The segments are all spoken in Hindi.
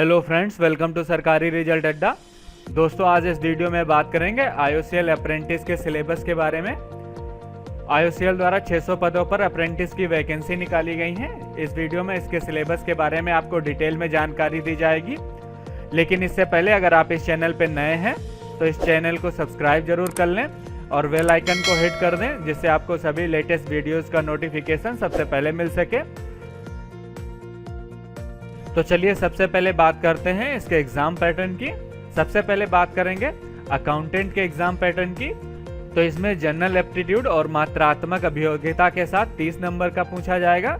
हेलो फ्रेंड्स, वेलकम टू सरकारी रिजल्ट अड्डा। दोस्तों, आज इस वीडियो में बात करेंगे IOCL अप्रेंटिस के सिलेबस के बारे में। IOCL द्वारा 600 पदों पर अप्रेंटिस की वैकेंसी निकाली गई है। इस वीडियो में इसके सिलेबस के बारे में आपको डिटेल में जानकारी दी जाएगी। लेकिन इससे पहले अगर आप इस चैनल पर नए हैं तो इस चैनल को सब्सक्राइब जरूर कर लें और बेल आइकन को हिट कर दें, जिससे आपको सभी लेटेस्ट वीडियोस का नोटिफिकेशन सबसे पहले मिल सके। तो चलिए सबसे पहले बात करते हैं इसके एग्जाम पैटर्न की। सबसे पहले बात करेंगे अकाउंटेंट के एग्जाम पैटर्न की। तो इसमें जनरल एप्टीट्यूड और मात्रात्मक अभियोग्यता के साथ 30 नंबर का पूछा जाएगा।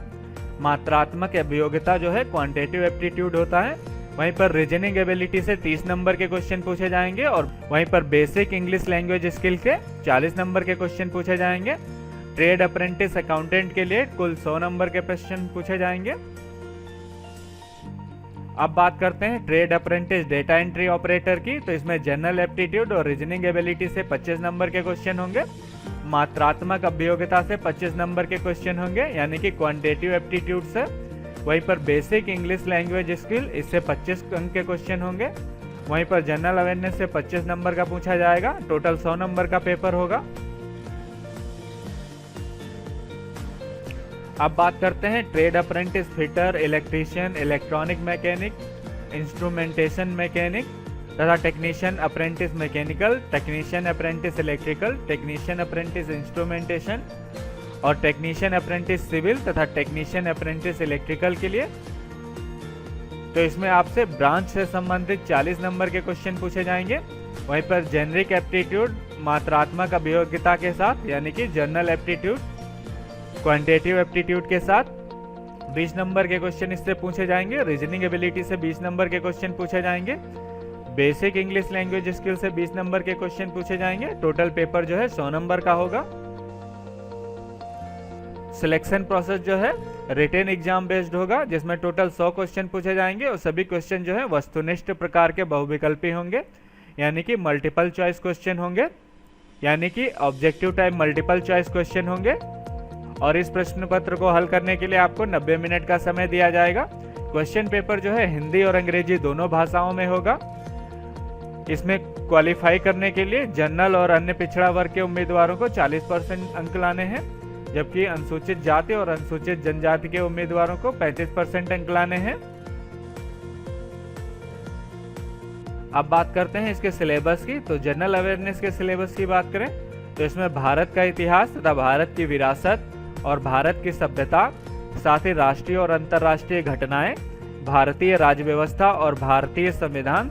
मात्रात्मक अभियोग्यता जो है क्वांटिटेटिव एप्टीट्यूड होता है। वहीं पर रीजनिंग एबिलिटी से 30 नंबर के क्वेश्चन पूछे जाएंगे और वहीं पर बेसिक इंग्लिश लैंग्वेज स्किल के 40 नंबर के क्वेश्चन पूछे जाएंगे। ट्रेड अप्रेंटिस अकाउंटेंट के लिए कुल 100 नंबर के प्रश्न पूछे जाएंगे। अब बात करते हैं trade apprentice data entry operator की। तो इसमें जनरल एप्टीट्यूड और रीजनिंग एबिलिटी से 25 नंबर के क्वेश्चन होंगे। मात्रात्मक अभियोग्यता से 25 नंबर के क्वेश्चन होंगे, यानी कि क्वांटिटेटिव एप्टीट्यूड से। वहीं पर बेसिक इंग्लिश लैंग्वेज स्किल, इससे 25 अंक के क्वेश्चन होंगे। वहीं पर जनरल अवेयरनेस से 25 नंबर का पूछा जाएगा। टोटल 100 नंबर का पेपर होगा। अब बात करते हैं trade apprentice fitter, electrician, electronic mechanic, instrumentation mechanic तथा technician apprentice mechanical, technician apprentice electrical, technician apprentice instrumentation और टेक्नीशियन अप्रेंटिस सिविल तथा टेक्नीशियन अप्रेंटिस इलेक्ट्रिकल के लिए। तो इसमें आपसे ब्रांच से संबंधित 40 नंबर के क्वेश्चन पूछे जाएंगे। वहीं पर जेनरिक एप्टीट्यूड मात्रात्मक अभियोग्यता के साथ, यानी कि जनरल एप्टीट्यूड क्वांटिटेटिव एप्टीट्यूड के साथ 20 नंबर के क्वेश्चन इससे पूछे जाएंगे। रीजनिंग एबिलिटी से 20 नंबर के क्वेश्चन पूछे जाएंगे। बेसिक इंग्लिश लैंग्वेज स्किल से 20 नंबर के क्वेश्चन पूछे जाएंगे। टोटल पेपर जो है 100 नंबर का होगा। सिलेक्शन प्रोसेस जो है रिटेन एग्जाम बेस्ड होगा, जिसमें टोटल 100 क्वेश्चन पूछे जाएंगे और सभी क्वेश्चन जो है वस्तुनिष्ठ प्रकार के बहुविकल्पी होंगे, यानी कि मल्टीपल चॉइस क्वेश्चन होंगे, यानी कि objective type multiple choice question होंगे। और इस प्रश्न पत्र को हल करने के लिए आपको 90 मिनट का समय दिया जाएगा। क्वेश्चन पेपर जो है हिंदी और अंग्रेजी दोनों भाषाओं में होगा। इसमें क्वालिफाई करने के लिए जनरल और अन्य पिछड़ा वर्ग के उम्मीदवारों को 40% अंक लाने हैं, जबकि अनुसूचित जाति और अनुसूचित जनजाति के उम्मीदवारों को 35% अंक लाने हैं। अब बात करते हैं इसके सिलेबस की। तो जनरल अवेयरनेस के सिलेबस की बात करें तो इसमें भारत का इतिहास तथा भारत की विरासत और भारत की सभ्यता, साथ ही राष्ट्रीय और अंतर्राष्ट्रीय घटनाएं, भारतीय राज्य व्यवस्था और भारतीय संविधान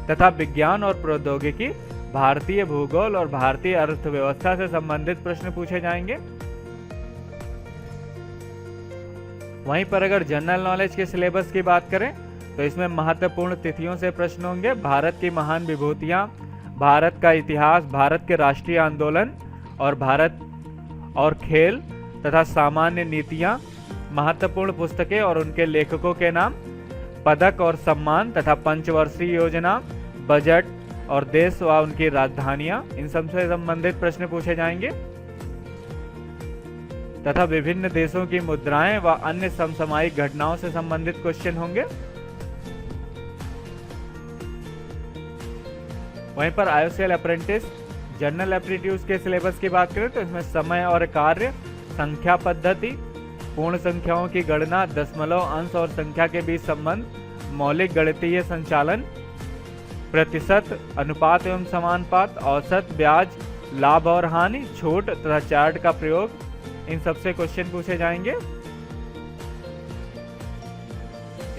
तथा विज्ञान और प्रौद्योगिकी, भारतीय भूगोल और भारतीय अर्थव्यवस्था से संबंधित प्रश्न पूछे जाएंगे। वहीं पर अगर जनरल नॉलेज के सिलेबस की बात करें तो इसमें महत्वपूर्ण तिथियों से प्रश्न होंगे। भारत की महान विभूतियां, भारत का इतिहास, भारत के राष्ट्रीय आंदोलन और भारत और खेल तथा सामान्य नीतियां, महत्वपूर्ण पुस्तकें और उनके लेखकों के नाम, पदक और सम्मान तथा पंचवर्षीय योजना, बजट और देश व उनकी राजधानियां, इन सबसे संबंधित प्रश्न पूछे जाएंगे। तथा विभिन्न देशों की मुद्राएं व अन्य समसामयिक घटनाओं से संबंधित क्वेश्चन होंगे। वहीं पर IOCL अप्रेंटिस जनरल एप्टीट्यूड के सिलेबस की बात करें तो इसमें समय और कार्य, संख्या पद्धति, पूर्ण संख्याओं की गणना, दशमलव, अंश और संख्या के बीच संबंध, मौलिक गणितीय संचालन, प्रतिशत, अनुपात एवं समानुपात, औसत, ब्याज, लाभ और हानि, छूट तथा चार्ट का प्रयोग, इन सबसे क्वेश्चन पूछे जाएंगे।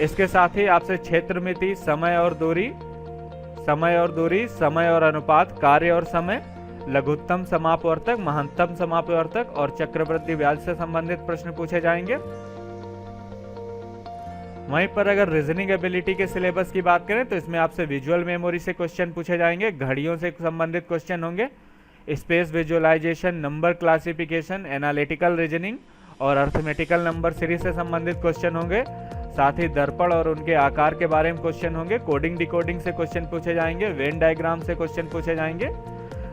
इसके साथ ही आपसे क्षेत्र मिति, समय और दूरी, समय और अनुपात, कार्य और समय, लघुत्तम समापवर्तक, महत्तम समापवर्तक और चक्रवृद्धि ब्याज से संबंधित प्रश्न पूछे जाएंगे। वहीं पर अगर रीजनिंग एबिलिटी के सिलेबस की बात करें तो इसमें आपसे विजुअल मेमोरी से क्वेश्चन पूछे जाएंगे, घड़ियों से संबंधित क्वेश्चन होंगे, space visualisation, number classification, analytical reasoning और अर्थमेटिकल नंबर सीरीज से संबंधित क्वेश्चन होंगे। साथ ही दर्पण और उनके आकार के बारे में क्वेश्चन होंगे। कोडिंग डिकोडिंग से क्वेश्चन पूछे जाएंगे। वेन डायग्राम से क्वेश्चन पूछे जाएंगे।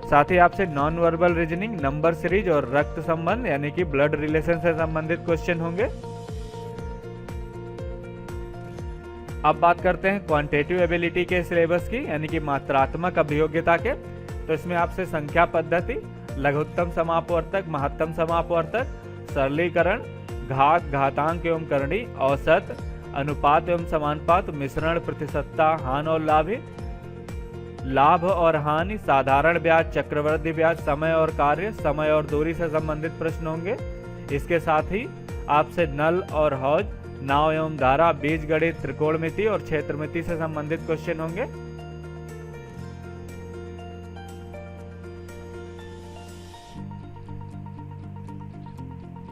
साथ ही आपसे non verbal reasoning, number series और रक्त संबंध यानी कि ब्लड रिलेशन से संबंधित क्वेश्चन होंगे। अब बात करते हैं क्वांटिटेटिव एबिलिटी के सिलेबस की, यानी कि मात्रात्मक अभियोग्यता के। तो इसमें आपसे संख्या पद्धति, लघुत्तम समापवर्तक, महत्तम समापवर्तक, सरलीकरण, घात, घातांक एवं करणी, औसत, अनुपात एवं समानुपात, मिश्रण, प्रतिशतता, हानि और लाभ और हानि, साधारण ब्याज, चक्रवृद्धि ब्याज, समय और कार्य, समय और दूरी से संबंधित प्रश्न होंगे। इसके साथ ही आपसे नल और हौज, नाव एवं धारा, बीजगणित, त्रिकोणमिति और क्षेत्रमिति से संबंधित क्वेश्चन होंगे।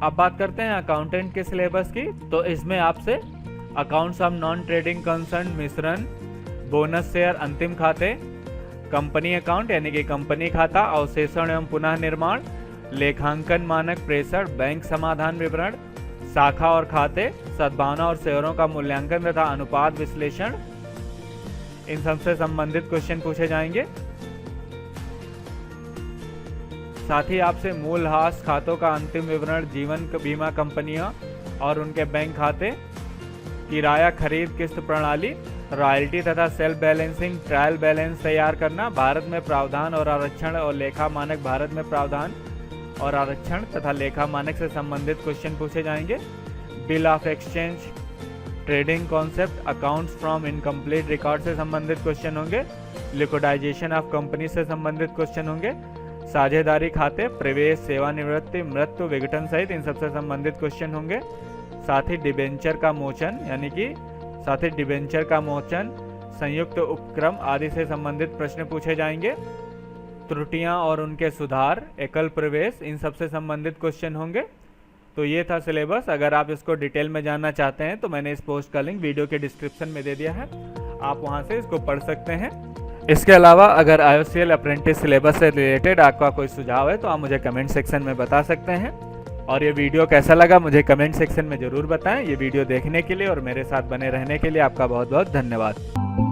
अब बात करते हैं अकाउंटेंट के सिलेबस की। तो इसमें आपसे accounts of non trading concern, मिश्रण, बोनस शेयर, अंतिम खाते, कंपनी अकाउंट यानी कि कंपनी खाता, अवशेषण एवं पुनः निर्माण, लेखांकन मानक प्रेषण, बैंक समाधान विवरण, शाखा और खाते, सद्भावना और शेयरों का मूल्यांकन तथा अनुपात विश्लेषण, इन सबसे संबंधित क्वेश्चन पूछे जाएंगे। साथ ही आपसे मूल्यह्रास खातों का अंतिम विवरण, जीवन बीमा कंपनियां और उनके बैंक खाते, किराया खरीद किस्त प्रणाली, रॉयल्टी तथा सेल्फ बैलेंसिंग ट्रायल बैलेंस तैयार करना, भारत में प्रावधान और आरक्षण और लेखा मानक, भारत में प्रावधान और आरक्षण तथा लेखा मानक से संबंधित क्वेश्चन पूछे जाएंगे। Bill of exchange, trading concept, accounts from incomplete record से संबंधित क्वेश्चन होंगे। लिक्विडाइजेशन ऑफ कंपनी से संबंधित क्वेश्चन होंगे। साझेदारी खाते, प्रवेश, सेवानिवृत्ति, मृत्यु, विघटन सहित इन सबसे संबंधित क्वेश्चन होंगे। साथ ही डिबेंचर का मोचन यानी कि डिबेंचर का मोचन, संयुक्त उपक्रम आदि से संबंधित प्रश्न पूछे जाएंगे। त्रुटियां और उनके सुधार, एकल प्रवेश, इन सबसे संबंधित क्वेश्चन होंगे। तो ये था सिलेबस। अगर आप इसको डिटेल में जानना चाहते हैं तो मैंने इस पोस्ट का लिंक वीडियो के डिस्क्रिप्शन में दे दिया है, आप वहां से इसको पढ़ सकते हैं। इसके अलावा अगर IOCL अप्रेंटिस सिलेबस से रिलेटेड आपका कोई सुझाव है तो आप मुझे कमेंट सेक्शन में बता सकते हैं। और ये वीडियो कैसा लगा मुझे कमेंट सेक्शन में ज़रूर बताएं। ये वीडियो देखने के लिए और मेरे साथ बने रहने के लिए आपका बहुत बहुत धन्यवाद।